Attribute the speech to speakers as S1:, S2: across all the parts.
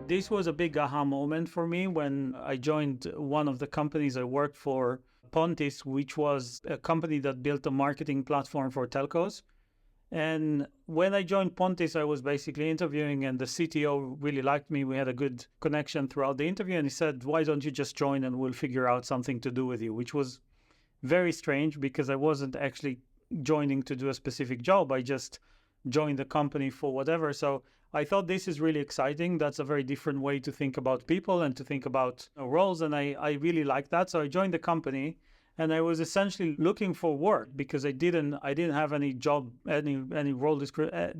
S1: This was a big aha moment for me when I joined one of the companies I worked for, Pontis, which was a company that built a marketing platform for telcos. And when I joined Pontis, I was basically interviewing, and the CTO really liked me. We had a good connection throughout the interview, and he said, "Why don't you just join and we'll figure out something to do with you?" Which was very strange because I wasn't actually joining to do a specific job. I just joined the company for whatever. So I thought this is really exciting. That's a very different way to think about people and to think about roles. And I really like that. So I joined the company and I was essentially looking for work because I didn't have any job, any role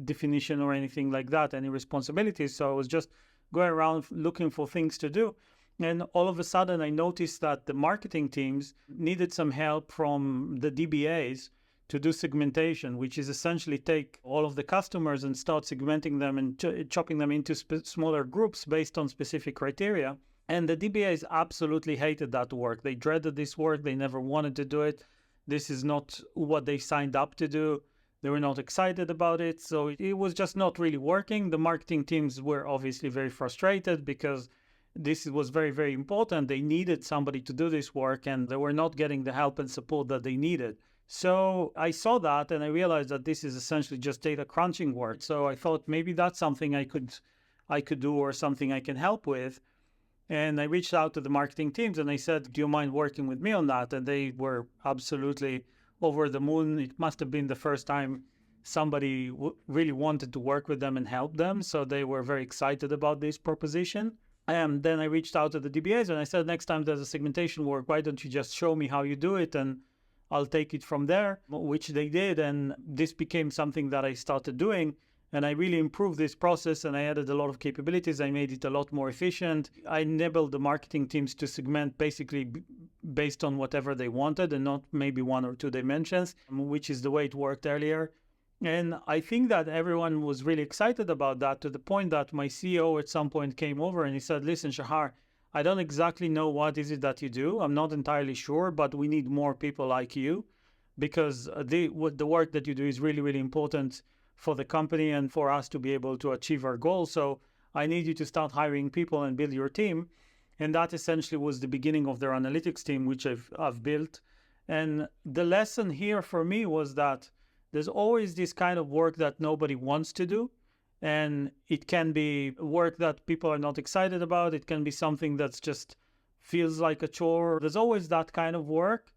S1: definition or anything like that, any responsibilities. So I was just going around looking for things to do. And all of a sudden, I noticed that the marketing teams needed some help from the DBAs to do segmentation, which is essentially take all of the customers and start segmenting them and chopping them into smaller groups based on specific criteria. And the DBAs absolutely hated that work. They dreaded this work. They never wanted to do it. This is not what they signed up to do. They were not excited about it. So it was just not really working. The marketing teams were obviously very frustrated because this was very, very important. They needed somebody to do this work and they were not getting the help and support that they needed. So I saw that and I realized that this is essentially just data crunching work. So I thought maybe that's something I could do or something I can help with. And I reached out to the marketing teams and I said, "Do you mind working with me on that?" And they were absolutely over the moon. It must have been the first time somebody really wanted to work with them and help them. So they were very excited about this proposition. And then I reached out to the DBAs and I said, "Next time there's a segmentation work, why don't you just show me how you do it and I'll take it from there," which they did. And this became something that I started doing. And I really improved this process and I added a lot of capabilities. I made it a lot more efficient. I enabled the marketing teams to segment basically based on whatever they wanted and not maybe one or two dimensions, which is the way it worked earlier. And I think that everyone was really excited about that, to the point that my CEO at some point came over and he said, "Listen, Shahar, I don't exactly know what is it that you do. I'm not entirely sure, but we need more people like you because the work that you do is really, really important for the company and for us to be able to achieve our goals. So I need you to start hiring people and build your team." And that essentially was the beginning of their analytics team, which I've built. And the lesson here for me was that there's always this kind of work that nobody wants to do. And it can be work that people are not excited about. It can be something that's just feels like a chore. There's always that kind of work.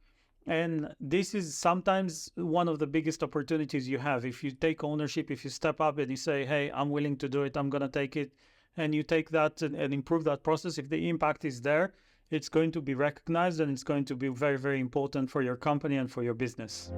S1: And this is sometimes one of the biggest opportunities you have. If you take ownership, if you step up and you say, "Hey, I'm willing to do it, I'm going to take it," and you take that and improve that process, if the impact is there, it's going to be recognized and it's going to be very, very important for your company and for your business.